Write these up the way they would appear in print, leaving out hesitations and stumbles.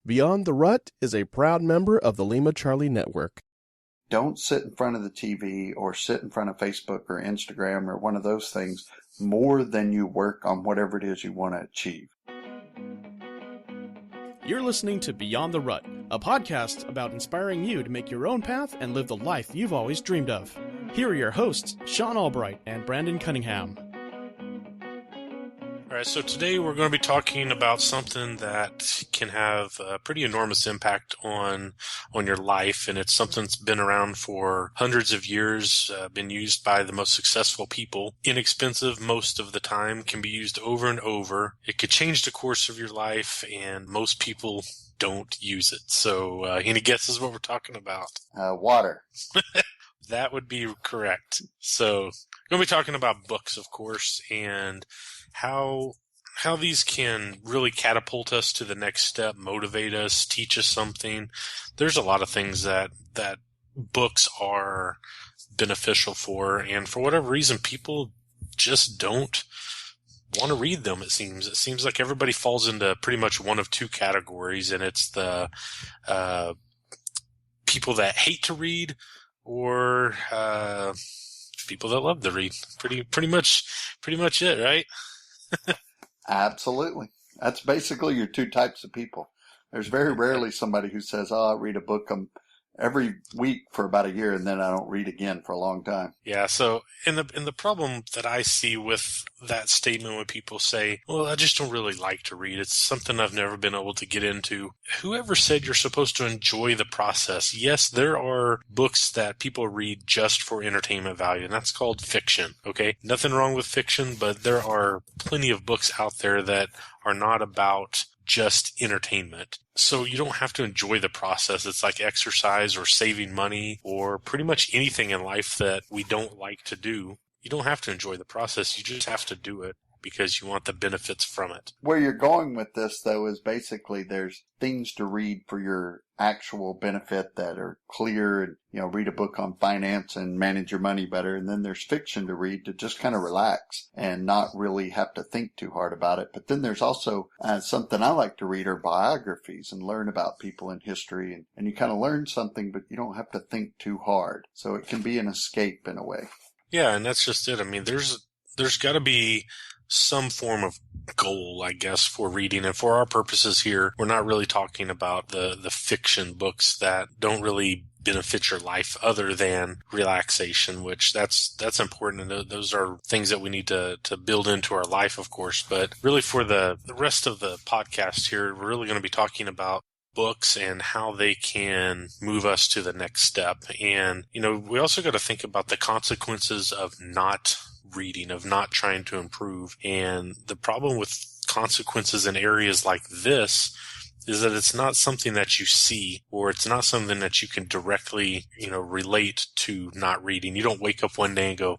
Beyond the Rut is a proud member of the Lima Charlie Network. Don't sit in front of the TV or sit in front of Facebook or Instagram or one of those things more than you work on whatever it is you want to achieve. You're listening to Beyond the Rut, a podcast about inspiring you to make your own path and live the life you've always dreamed of. Here are your hosts, Sean Albright and Brandon Cunningham. All right, so today we're going to be talking about something that can have a pretty enormous impact on your life, and it's something that's been around for hundreds of years, been used by the most successful people, inexpensive most of the time, can be used over and over. It could change the course of your life, and most people don't use it. So any guesses what we're talking about? Water. That would be correct. So we're going to be talking about books, of course, and how these can really catapult us to the next step, motivate us, teach us something. There's a lot of things that books are beneficial for, and for whatever reason, people just don't want to read them, it seems. It seems like everybody falls into pretty much one of two categories, and it's the people that hate to read or people that love to read. Pretty much it, right? Absolutely. That's basically your two types of people. There's very rarely somebody who says, I read a book every week for about a year and then I don't read again for a long time. Yeah, so in the problem that I see with that statement when people say, well, I just don't really like to read. It's something I've never been able to get into. Whoever said you're supposed to enjoy the process? Yes, there are books that people read just for entertainment value, and that's called fiction, okay? Nothing wrong with fiction, but there are plenty of books out there that are not about just entertainment. So you don't have to enjoy the process. It's like exercise or saving money or pretty much anything in life that we don't like to do. You don't have to enjoy the process. You just have to do it because you want the benefits from it. Where you're going with this, though, is basically there's things to read for your actual benefit that are clear and, read a book on finance and manage your money better. And then there's fiction to read to just kind of relax and not really have to think too hard about it. But then there's also something I like to read are biographies and learn about people in history. And you kind of learn something, but you don't have to think too hard. So it can be an escape in a way. Yeah, and that's just it. I mean, there's got to be some form of goal, I guess, for reading. And for our purposes here, we're not really talking about the fiction books that don't really benefit your life other than relaxation, which that's important. And those are things that we need to build into our life, of course. But really for the rest of the podcast here, we're really going to be talking about books and how they can move us to the next step. And, we also got to think about the consequences of not reading, of not trying to improve. And the problem with consequences in areas like this is that it's not something that you see, or it's not something that you can directly, relate to not reading. You don't wake up one day and go,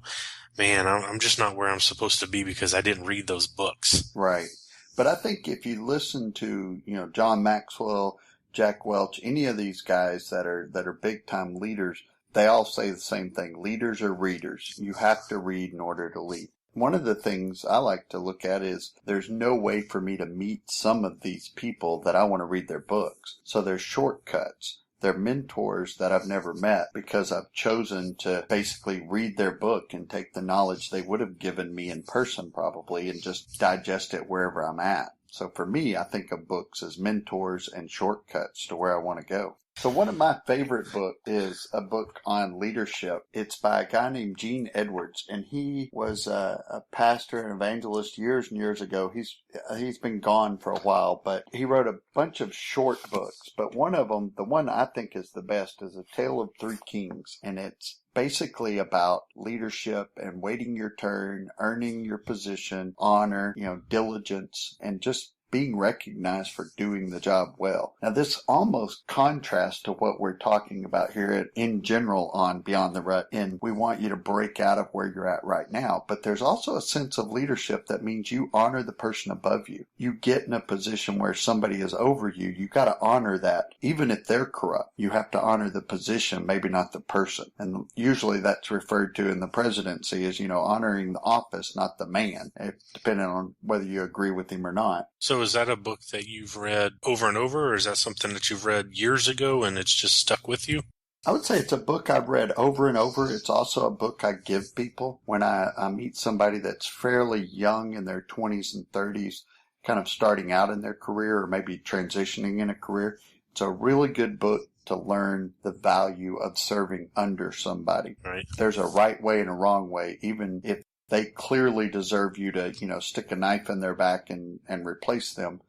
man, I'm just not where I'm supposed to be because I didn't read those books. Right. But I think if you listen to, John Maxwell, Jack Welch, any of these guys that are big time leaders, they all say the same thing. Leaders are readers. You have to read in order to lead. One of the things I like to look at is there's no way for me to meet some of these people that I want to read their books. So there's shortcuts. They're mentors that I've never met because I've chosen to basically read their book and take the knowledge they would have given me in person probably and just digest it wherever I'm at. So for me, I think of books as mentors and shortcuts to where I want to go. So one of my favorite books is a book on leadership. It's by a guy named Gene Edwards, and he was a pastor and evangelist years and years ago. He's been gone for a while, but he wrote a bunch of short books. But one of them, the one I think is the best, is A Tale of Three Kings, and it's basically about leadership and waiting your turn, earning your position, honor, diligence, and just being recognized for doing the job well. Now, this almost contrasts to what we're talking about here in general on Beyond the Rut, and we want you to break out of where you're at right now. But there's also a sense of leadership that means you honor the person above you. You get in a position where somebody is over you. You got to honor that. Even if they're corrupt, you have to honor the position, maybe not the person. And usually that's referred to in the presidency as, honoring the office, not the man, depending on whether you agree with him or not. So is that a book that you've read over and over, or is that something that you've read years ago and it's just stuck with you? I would say it's a book I've read over and over. It's also a book I give people when I meet somebody that's fairly young in their 20s and 30s, kind of starting out in their career or maybe transitioning in a career. It's a really good book to learn the value of serving under somebody. Right. There's a right way and a wrong way, even if they clearly deserve you to, stick a knife in their back and replace them.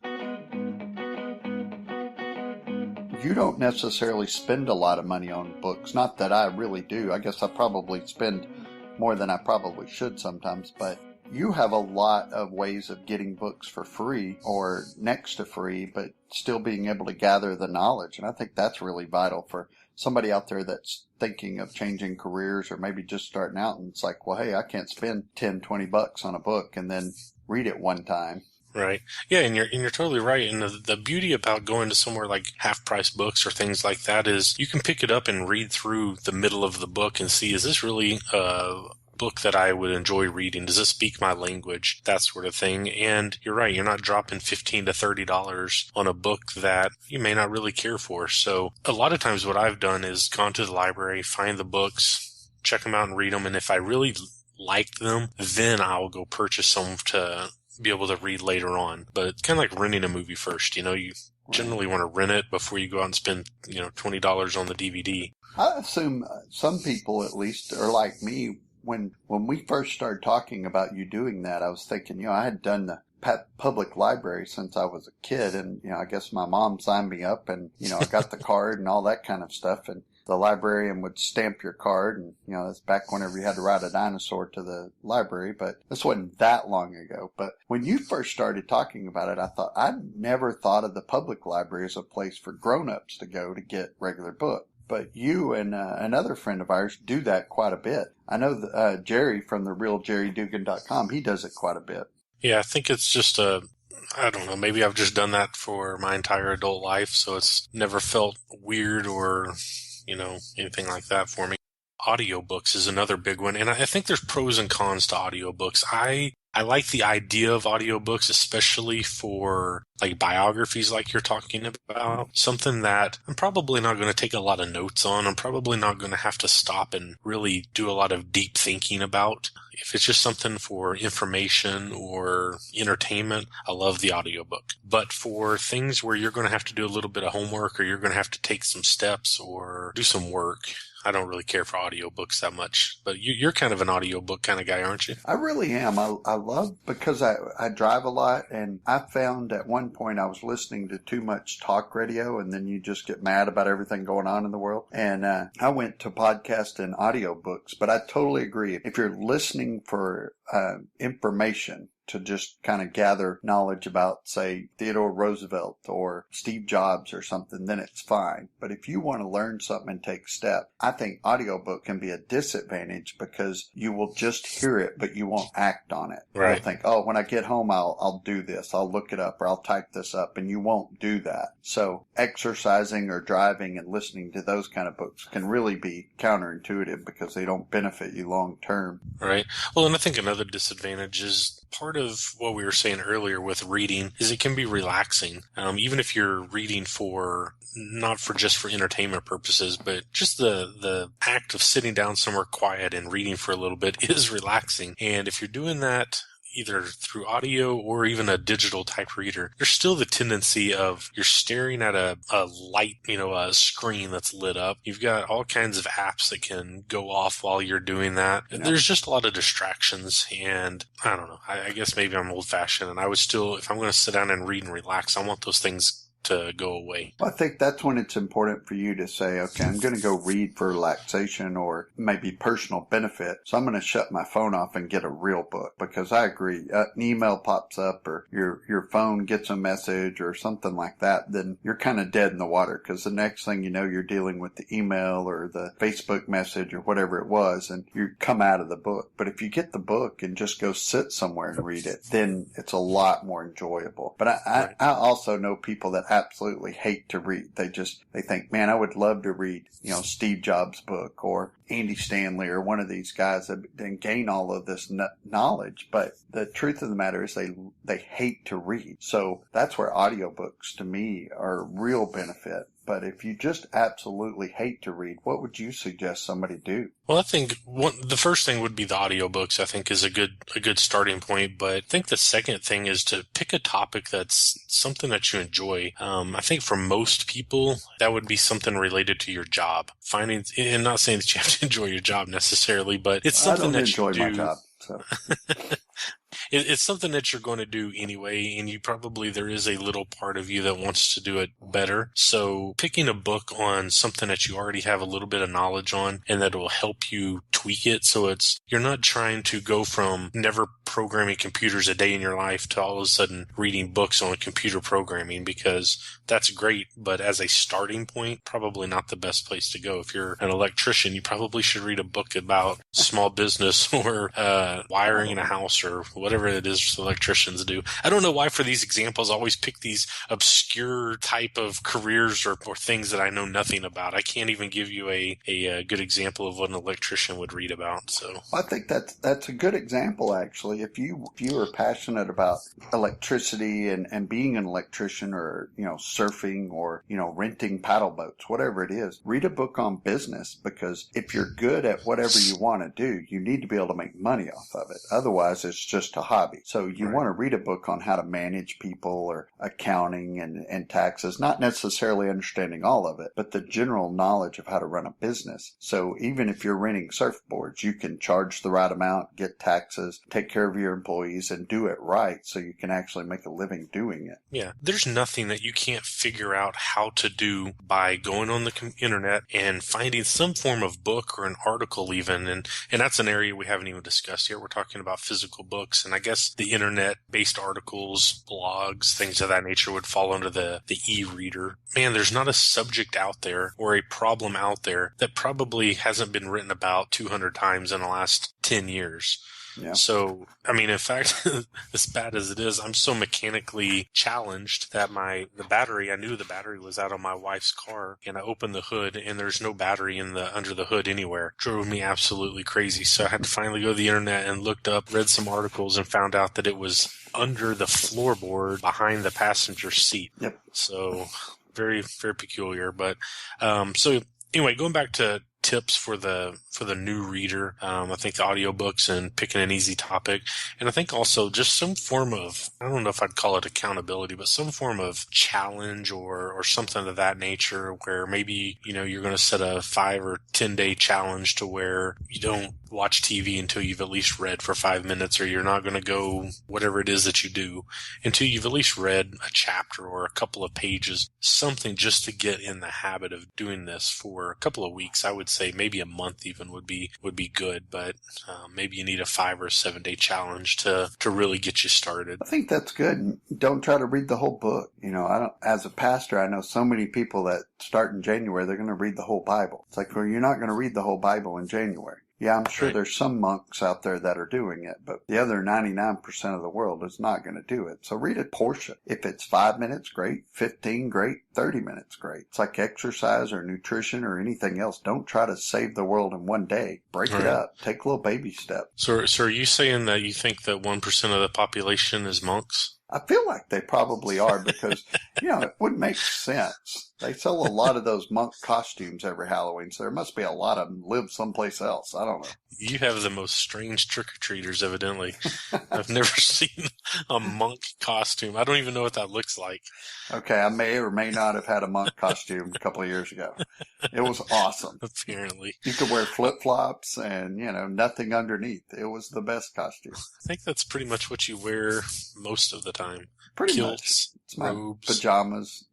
You don't necessarily spend a lot of money on books. Not that I really do. I guess I probably spend more than I probably should sometimes, but you have a lot of ways of getting books for free or next to free, but still being able to gather the knowledge. And I think that's really vital for somebody out there that's thinking of changing careers or maybe just starting out. And it's like, well, hey, I can't spend $10-20 on a book and then read it one time. Right. Yeah, and you're totally right. And the beauty about going to somewhere like Half Price Books or things like that is you can pick it up and read through the middle of the book and see, is this really a book that I would enjoy reading? Does it speak my language? That sort of thing. And you're right, you're not dropping $15 to $30 on a book that you may not really care for. So a lot of times what I've done is gone to the library, find the books, check them out and read them. And if I really like them, then I'll go purchase them to be able to read later on. But it's kind of like renting a movie first. You generally want to rent it before you go out and spend, $20 on the DVD. I assume some people at least are like me. When we first started talking about you doing that, I was thinking, I had done the public library since I was a kid. And, I guess my mom signed me up and, I got the card and all that kind of stuff. And the librarian would stamp your card. And, that's back whenever you had to ride a dinosaur to the library. But this wasn't that long ago. But when you first started talking about it, I thought, I'd never thought of the public library as a place for grown-ups to go to get regular books. But you and another friend of ours do that quite a bit. I know Jerry from therealjerrydugan.com, he does it quite a bit. Yeah, I think it's just I don't know, maybe I've just done that for my entire adult life, so it's never felt weird or, anything like that for me. Audiobooks is another big one, and I think there's pros and cons to audiobooks. I like the idea of audiobooks, especially for like biographies like you're talking about. Something that I'm probably not going to take a lot of notes on. I'm probably not going to have to stop and really do a lot of deep thinking about. If it's just something for information or entertainment, I love the audiobook. But for things where you're going to have to do a little bit of homework or you're going to have to take some steps or do some work, I don't really care for audiobooks that much. But you're kind of an audiobook kind of guy, aren't you? I really am. I love, because I drive a lot, and I found at one point I was listening to too much talk radio, and then you just get mad about everything going on in the world. And I went to podcast and audiobooks, but I totally agree. If you're listening for information, to just kind of gather knowledge about, say, Theodore Roosevelt or Steve Jobs or something, then it's fine. But if you want to learn something and take steps, I think audiobook can be a disadvantage because you will just hear it, but you won't act on it. Right. You'll think, when I get home, I'll do this. I'll look it up or I'll type this up, and you won't do that. So exercising or driving and listening to those kind of books can really be counterintuitive because they don't benefit you long term. Right. Well, and I think another disadvantage is part of what we were saying earlier with reading is it can be relaxing. Even if you're reading not just for entertainment purposes, but just the act of sitting down somewhere quiet and reading for a little bit is relaxing. And if you're doing that either through audio or even a digital type reader, there's still the tendency of you're staring at a light, a screen that's lit up. You've got all kinds of apps that can go off while you're doing that. Yeah. There's just a lot of distractions, and I don't know. I guess maybe I'm old fashioned, and I would still, if I'm going to sit down and read and relax, I want those things to go away. Well, I think that's when it's important for you to say, okay, I'm going to go read for relaxation or maybe personal benefit. So I'm going to shut my phone off and get a real book, because I agree. An email pops up or your phone gets a message or something like that, then you're kind of dead in the water, because the next thing you know, you're dealing with the email or the Facebook message or whatever it was, and you come out of the book. But if you get the book and just go sit somewhere and read it, then it's a lot more enjoyable. But I also know people that absolutely hate to read. They think, man, I would love to read, Steve Jobs' book or Andy Stanley or one of these guys and gain all of this knowledge. But the truth of the matter is they hate to read. So that's where audiobooks to me are a real benefit. But if you just absolutely hate to read, what would you suggest somebody do? Well, I think the first thing would be the audiobooks, I think is a good starting point. But I think the second thing is to pick a topic that's something that you enjoy. I think for most people, that would be something related to your job. And not saying that you have to enjoy your job necessarily, but it's something that you do. I don't enjoy my job, so. It's something that you're going to do anyway, and there is a little part of you that wants to do it better. So picking a book on something that you already have a little bit of knowledge on and that will help you tweak it. So you're not trying to go from never programming computers a day in your life to all of a sudden reading books on computer programming, because that's great. But as a starting point, probably not the best place to go. If you're an electrician, you probably should read a book about small business or wiring in a house or whatever it is electricians do. I don't know why for these examples I always pick these obscure type of careers or things that I know nothing about. I can't even give you a good example of what an electrician would read about. So I think that's a good example, actually. If you are passionate about electricity and being an electrician, or surfing, or renting paddle boats, whatever it is, read a book on business, because if you're good at whatever you want to do, you need to be able to make money off of it. Otherwise, it's just a hobby. So you want to read a book on how to manage people, or accounting and taxes, not necessarily understanding all of it, but the general knowledge of how to run a business. So even if you're renting surfboards, you can charge the right amount, get taxes, take care of your employees, and do it right, so you can actually make a living doing it. Yeah, there's nothing that you can't figure out how to do by going on the internet and finding some form of book or an article even, and that's an area we haven't even discussed yet. We're talking about physical books, and I guess the internet-based articles, blogs, things of that nature would fall under the e-reader. Man, there's not a subject out there or a problem out there that probably hasn't been written about 200 times in the last 10 years. Yeah. So, I mean, in fact, as bad as it is, I'm so mechanically challenged that I knew the battery was out on my wife's car, and I opened the hood and there's no battery under the hood anywhere. Drove me absolutely crazy. So I had to finally go to the internet and looked up, read some articles, and found out that it was under the floorboard behind the passenger seat. Yep. So very, very peculiar. But, so anyway, going back to tips for the new reader, I think the audiobooks and picking an easy topic, and I think also just some form of, I don't know if I'd call it accountability, but some form of challenge or something of that nature, where maybe you're going to set a 5 or 10 day challenge to where you don't watch TV until you've at least read for 5 minutes, or you're not going to go whatever it is that you do until you've at least read a chapter or a couple of pages, something just to get in the habit of doing this for a couple of weeks. I would say maybe a month even would be good, but maybe you need a 5 or 7 day challenge to really get you started. I think that's good. Don't try to read the whole book. As a pastor, I know so many people that start in January, they're going to read the whole Bible. It's like, well, you're not going to read the whole Bible in January. Yeah, I'm sure there's some monks out there that are doing it, but the other 99% of the world is not going to do it. So read a portion. If it's 5 minutes, great. 15, great. 30 minutes, great. It's like exercise or nutrition or anything else. Don't try to save the world in one day. Break it up. Take little baby steps. So are you saying that you think that 1% of the population is monks? I feel like they probably are, because, it would make sense. They sell a lot of those monk costumes every Halloween, so there must be a lot of them live someplace else. I don't know. You have the most strange trick-or-treaters, evidently. I've never seen a monk costume. I don't even know what that looks like. Okay, I may or may not have had a monk costume a couple of years ago. It was awesome. Apparently. You could wear flip-flops and, nothing underneath. It was the best costume. I think that's pretty much what you wear most of the time. Pretty Kilts, much. It's my robes. pajamas,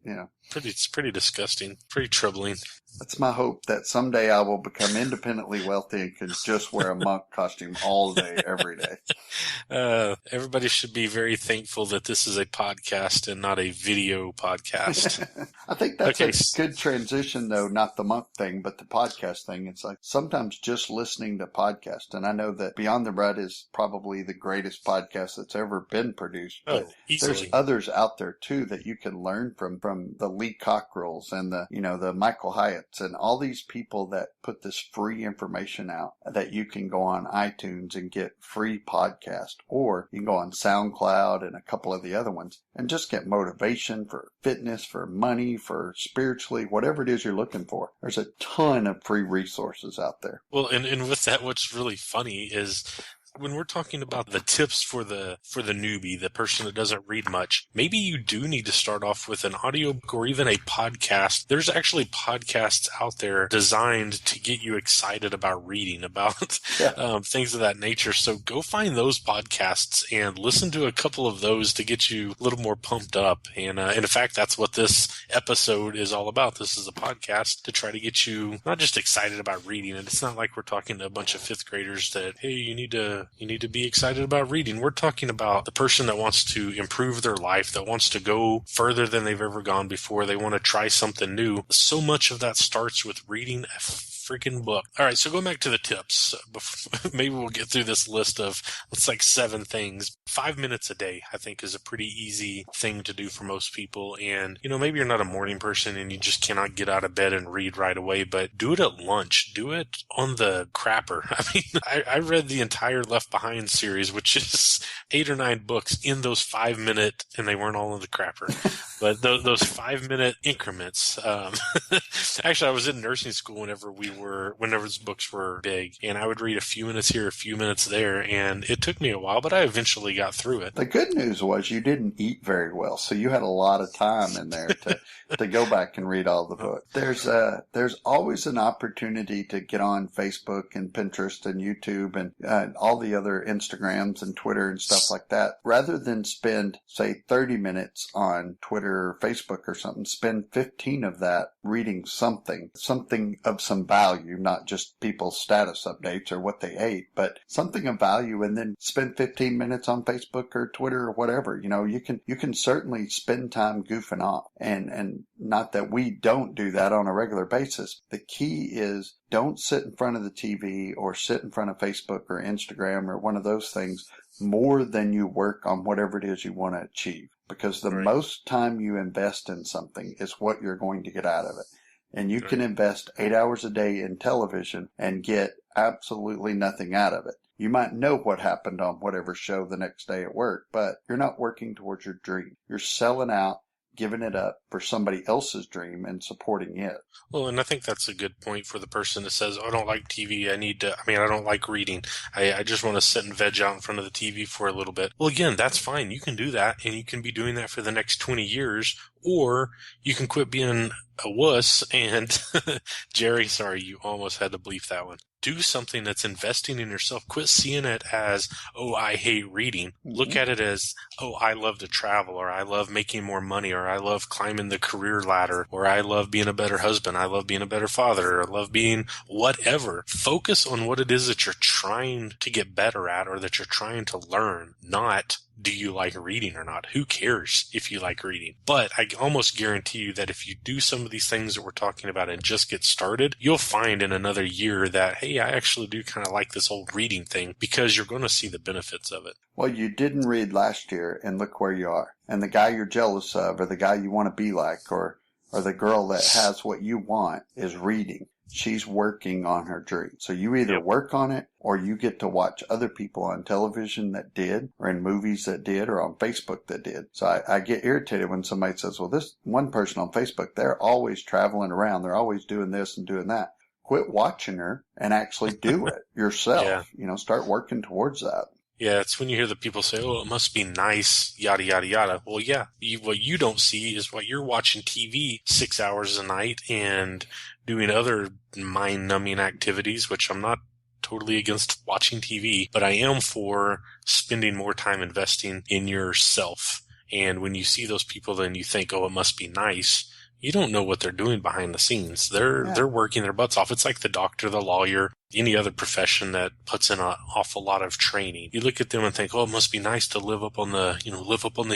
It's pretty disgusting, pretty troubling. That's my hope, that someday I will become independently wealthy and can just wear a monk costume all day, every day. Everybody should be very thankful that this is a podcast and not a video podcast. I think that's a good transition, though, not the monk thing, but the podcast thing. It's like sometimes just listening to podcasts, and I know that Beyond the Rut is probably the greatest podcast that's ever been produced, but there's others out there, too, that you can learn from the Lee Cockrells and the Michael Hyatt and all these people that put this free information out that you can go on iTunes and get free podcast, or you can go on SoundCloud and a couple of the other ones and just get motivation for fitness, for money, for spiritually, whatever it is you're looking for. There's a ton of free resources out there. Well, and with that, what's really funny is when we're talking about the tips for the newbie, the person that doesn't read much, maybe you do need to start off with an audiobook or even a podcast. There's actually podcasts out there designed to get you excited about reading, about things of that nature. So go find those podcasts and listen to a couple of those to get you a little more pumped up. And in fact, that's what this episode is all about. This is a podcast to try to get you not just excited about reading. And it's not like we're talking to a bunch of fifth graders that, hey, you need to be excited about reading. We're talking about the person that wants to improve their life, that wants to go further than they've ever gone before. They want to try something new. So much of that starts with reading a freaking book. All right, so going back to the tips. Maybe we'll get through this list of, it's like 7 things. 5 minutes a day, I think, is a pretty easy thing to do for most people. And, maybe you're not a morning person and you just cannot get out of bed and read right away, but do it at lunch. Do it on the crapper. I mean, I read the entire Left Behind series, which is 8 or 9 books in those 5 minute, and they weren't all in the crapper, but those 5 minute increments. Actually, I was in nursing school whenever those books were big, and I would read a few minutes here, a few minutes there, and it took me a while, but I eventually got through it. The good news was you didn't eat very well, so you had a lot of time in there to go back and read all the books. There's always an opportunity to get on Facebook and Pinterest and YouTube and all the other Instagrams and Twitter and stuff like that. Rather than spend, say, 30 minutes on Twitter or Facebook or something, spend 15 of that reading something of some value, not just people's status updates or what they ate, but something of value, and then spend 15 minutes on Facebook or Twitter or whatever. You can certainly spend time goofing off, and not that we don't do that on a regular basis. The key is don't sit in front of the TV or sit in front of Facebook or Instagram or one of those things more than you work on whatever it is you want to achieve, because the most time you invest in something is what you're going to get out of it. And you can invest 8 hours a day in television and get absolutely nothing out of it. You might know what happened on whatever show the next day at work, but you're not working towards your dream. You're selling out, giving it up for somebody else's dream and supporting it. Well, and I think that's a good point for the person that says, I don't like TV. I don't like reading. I just want to sit and veg out in front of the TV for a little bit. Well, again, that's fine. You can do that, and you can be doing that for the next 20 years, or you can quit being a wuss and Jerry, sorry, you almost had to bleep that one. Do something that's investing in yourself. Quit seeing it as, oh, I hate reading. Mm-hmm. Look at it as, oh, I love to travel, or I love making more money, or I love climbing the career ladder, or I love being a better husband, I love being a better father, or I love being whatever. Focus on what it is that you're trying to get better at or that you're trying to learn, not do you like reading or not? Who cares if you like reading? But I almost guarantee you that if you do some of these things that we're talking about and just get started, you'll find in another year that, hey, I actually do kind of like this whole reading thing, because you're going to see the benefits of it. Well, you didn't read last year, and look where you are. And the guy you're jealous of, or the guy you want to be like, or the girl that has what you want is reading. She's working on her dream. So you either work on it, or you get to watch other people on television that did, or in movies that did, or on Facebook that did. So I get irritated when somebody says, well, this one person on Facebook, they're always traveling around. They're always doing this and doing that. Quit watching her and actually do it yourself. Start working towards that. Yeah, it's when you hear the people say, oh, it must be nice, yada, yada, yada. Well, yeah, what you don't see is what you're watching TV 6 hours a night and doing other mind-numbing activities, which I'm not totally against watching TV, but I am for spending more time investing in yourself. And when you see those people, then you think, oh, it must be nice. you don't know what they're doing behind the scenes. They're working their butts off. It's like the doctor, the lawyer, any other profession that puts in an awful lot of training. You look at them and think, oh, it must be nice to live up on the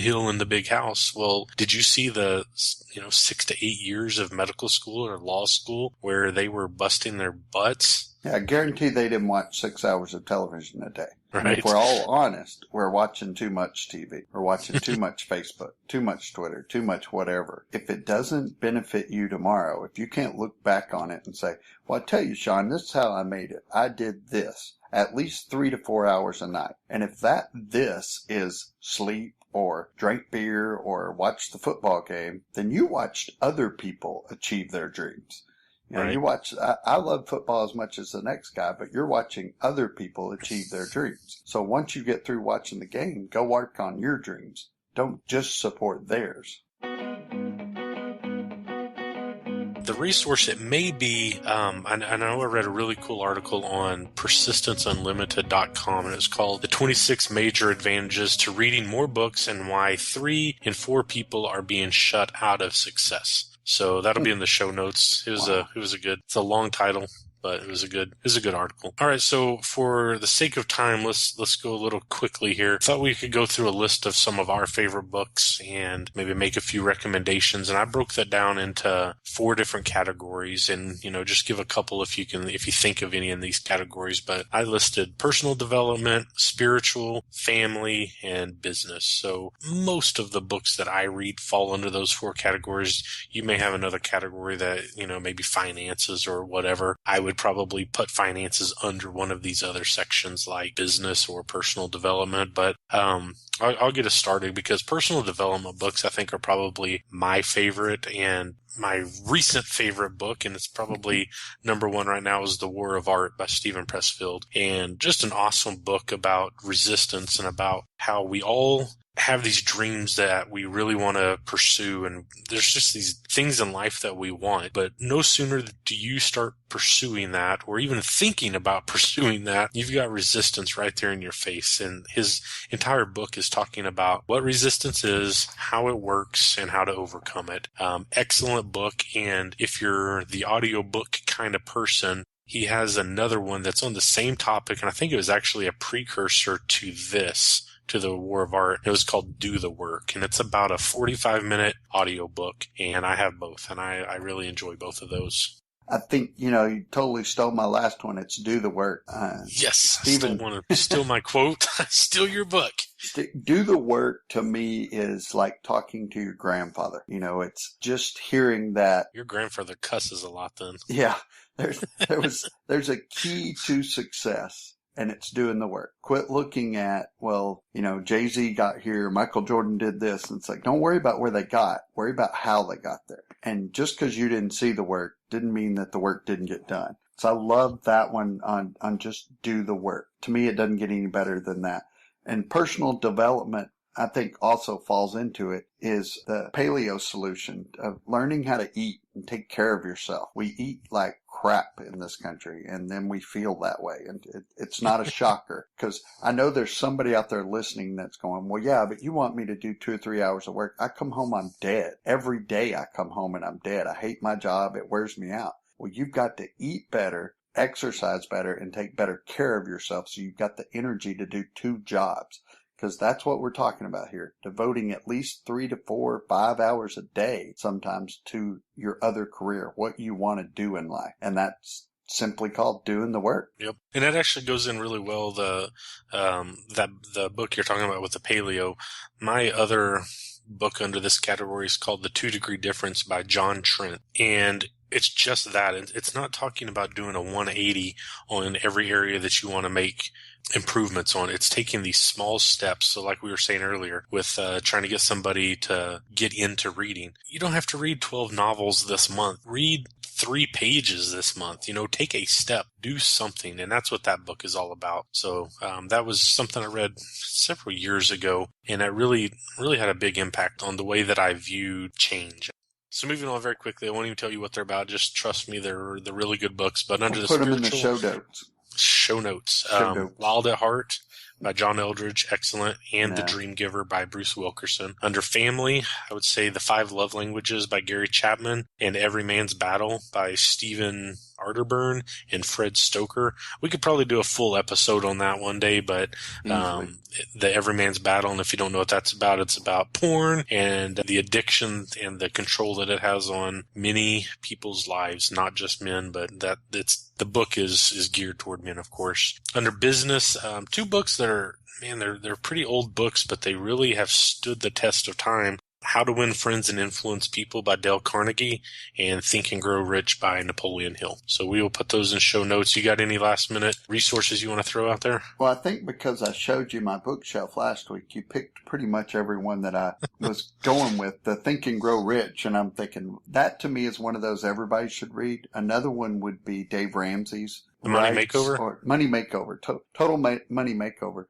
hill in the big house. Well, did you see the 6 to 8 years of medical school or law school where they were busting their butts? Yeah, I guarantee they didn't watch 6 hours of television a day. Right. And if we're all honest, we're watching too much TV. We're watching too much Facebook, too much Twitter, too much whatever. If it doesn't benefit you tomorrow, if you can't look back on it and say, well, I tell you, Sean, this is how I made it. I did this at least 3 to 4 hours a night. And if this is sleep or drink beer or watch the football game, then you watched other people achieve their dreams. Right. You watch, I love football as much as the next guy, but you're watching other people achieve their dreams. So once you get through watching the game, go work on your dreams. Don't just support theirs. The resource, it may be, I know I read a really cool article on persistenceunlimited.com, and it's called The 26 Major Advantages to Reading More Books and Why 3 in 4 People Are Being Shut Out of Success. So that'll be in the show notes. It's a long title, but it was a good article. All right. So for the sake of time, let's go a little quickly here. I thought we could go through a list of some of our favorite books and maybe make a few recommendations. And I broke that down into 4 different categories, and, just give a couple if you think of any in these categories. But I listed personal development, spiritual, family, and business. So most of the books that I read fall under those 4 categories. You may have another category that, maybe finances or whatever. I would probably put finances under one of these other sections like business or personal development. But I'll get us started, because personal development books, I think, are probably my favorite, and my recent favorite book, and it's probably number 1 right now, is The War of Art by Steven Pressfield. And just an awesome book about resistance and about how we all have these dreams that we really want to pursue, and there's just these things in life that we want, but no sooner do you start pursuing that or even thinking about pursuing that, you've got resistance right there in your face. And his entire book is talking about what resistance is, how it works, and how to overcome it. Excellent book. And if you're the audiobook kind of person, he has another one that's on the same topic, and I think it was actually a precursor to The War of Art. It was called Do the Work, and it's about a 45-minute audiobook, and I have both, and I really enjoy both of those. I think, you totally stole my last one. It's Do the Work. Yes, Steven, I still want to steal my quote. Steal your book. Do the Work to me is like talking to your grandfather. It's just hearing that. Your grandfather cusses a lot then. Yeah, there's a key to success. And it's doing the work. Quit looking at, Jay-Z got here, Michael Jordan did this. And it's like, don't worry about where they got. Worry about how they got there. And just because you didn't see the work didn't mean that the work didn't get done. So I love that one on just do the work. To me, it doesn't get any better than that. And personal development, I think, also falls into it, is the paleo solution of learning how to eat and take care of yourself. We eat like crap in this country, and then we feel that way. And it's not a shocker, because I know there's somebody out there listening that's going, well, yeah, but you want me to do 2 or 3 hours of work. I come home, I'm dead. Every day I come home and I'm dead. I hate my job. It wears me out. Well, you've got to eat better, exercise better, and take better care of yourself, so you've got the energy to do 2 jobs. Because that's what we're talking about here. Devoting at least 3 to 4, 5 hours a day sometimes to your other career, what you want to do in life. And that's simply called doing the work. Yep. And that actually goes in really well, the book you're talking about with the paleo. My other book under this category is called The 2 Degree Difference by John Trent. And it's just that. It's not talking about doing a 180 on every area that you want to make improvements on. It's taking these small steps. So like we were saying earlier with trying to get somebody to get into reading, you don't have to read 12 novels this month. Read 3 pages this month. Take a step, do something. And that's what that book is all about. So that was something I read several years ago, and it really had a big impact on the way that I viewed change. So moving on very quickly, I won't even tell you what they're about. Just trust me, they're really good books. But under the put them in the show notes. Show notes. Wild at Heart by John Eldridge, excellent, and The Yeah. Dream Giver by Bruce Wilkerson. Under family, I would say The 5 Love Languages by Gary Chapman and Every Man's Battle by Stephen Arterburn and Fred Stoker. We could probably do a full episode on that one day, but the Every Man's Battle, and if you don't know what that's about, it's about porn and the addiction and the control that it has on many people's lives, not just men, but the book is geared toward men, of course. Under business, 2 books that are, man, they're pretty old books, but they really have stood the test of time. How to Win Friends and Influence People by Dale Carnegie and Think and Grow Rich by Napoleon Hill. So we will put those in show notes. You got any last minute resources you want to throw out there? Well, I think because I showed you my bookshelf last week, you picked pretty much every one that I was going with, the Think and Grow Rich. And I'm thinking that to me is one of those everybody should read. Another one would be Dave Ramsey's The Money Makeover? Or Money Makeover. Total Money Makeover.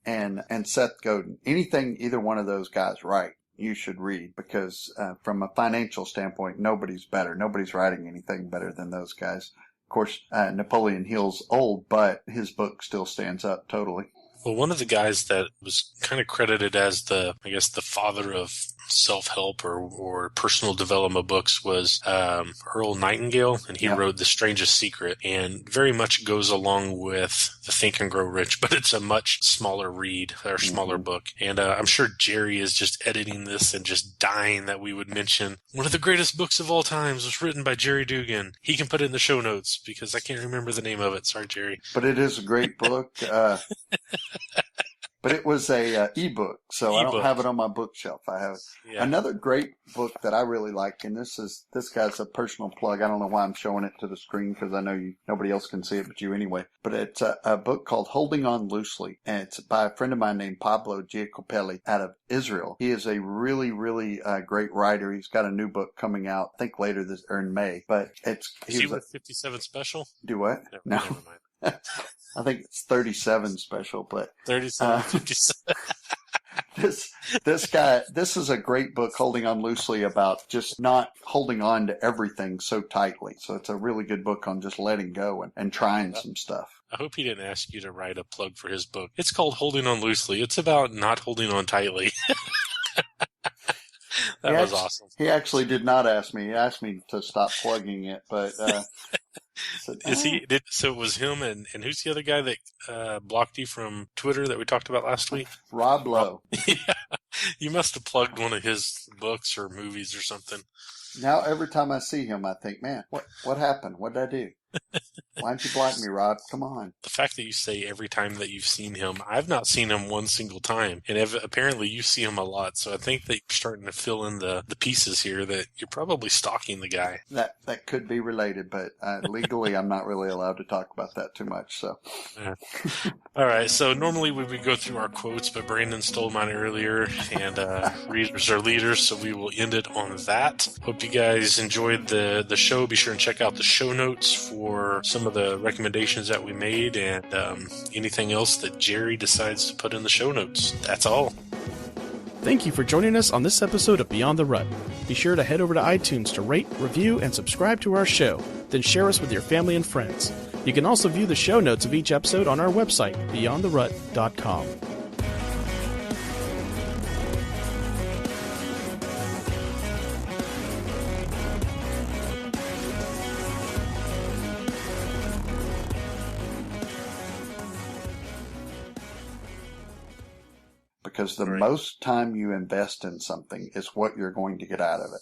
And Seth Godin. Anything either one of those guys write, you should read, because from a financial standpoint, nobody's better. Nobody's writing anything better than those guys. Of course, Napoleon Hill's old, but his book still stands up totally. Well, one of the guys that was kind of credited as the father of self-help or personal development books was Earl Nightingale, and he wrote The Strangest Secret, and very much goes along with the Think and Grow Rich, but it's a much smaller read or smaller book. And I'm sure Jerry is just editing this and just dying that we would mention one of the greatest books of all times was written by Jerry Dugan. He can put it in the show notes because I can't remember the name of it. Sorry, Jerry. But it is a great book. But it was a ebook, so I don't have it on my bookshelf. I have another great book that I really like, and this guy's a personal plug. I don't know why I'm showing it to the screen because I know nobody else can see it but you anyway. But it's a book called Holding On Loosely, and it's by a friend of mine named Pablo Giacopelli out of Israel. He is a really, really great writer. He's got a new book coming out, I think later this or in May. But is he with 57 Special? Do what? No. Never mind. I think it's 37 Special, but 37, 57. This guy, this is a great book, Holding On Loosely, about just not holding on to everything so tightly. So it's a really good book on just letting go and trying some stuff. I hope he didn't ask you to write a plug for his book. It's called Holding On Loosely. It's about not holding on tightly. That was awesome. He actually did not ask me. He asked me to stop plugging it, but so it was him and who's the other guy that blocked you from Twitter that we talked about last week? Rob Lowe. Yeah. You must have plugged one of his books or movies or something. Now every time I see him, I think, man, what happened? What did I do? Why'd you block me, Rob? Come on. The fact that you say every time that you've seen him, I've not seen him one single time. And apparently you see him a lot. So I think that you're starting to fill in the pieces here that you're probably stalking the guy. That could be related, but legally I'm not really allowed to talk about that too much. So. Yeah. All right. So normally we would go through our quotes, but Brandon stole mine earlier, and readers are leaders. So we will end it on that. Hope you guys enjoyed the show. Be sure and check out the show notes for some of the recommendations that we made and anything else that Jerry decides to put in the show notes. That's all. Thank you for joining us on this episode of Beyond the Rut. Be sure to head over to iTunes to rate, review, and subscribe to our show. Then share us with your family and friends. You can also view the show notes of each episode on our website, beyondtherut.com. Because the most time you invest in something is what you're going to get out of it.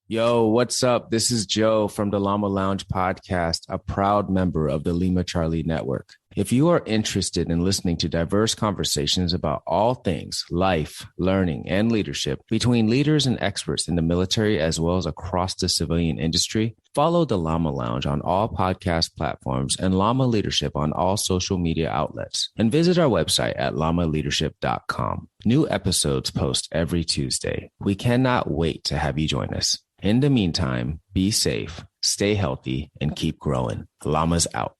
Yo, what's up? This is Joe from the Llama Lounge podcast, a proud member of the Lima Charlie Network. If you are interested in listening to diverse conversations about all things life, learning, and leadership between leaders and experts in the military as well as across the civilian industry, follow the Llama Lounge on all podcast platforms and Llama Leadership on all social media outlets. And visit our website at llama-leadership.com. New episodes post every Tuesday. We cannot wait to have you join us. In the meantime, be safe, stay healthy, and keep growing. Llamas out.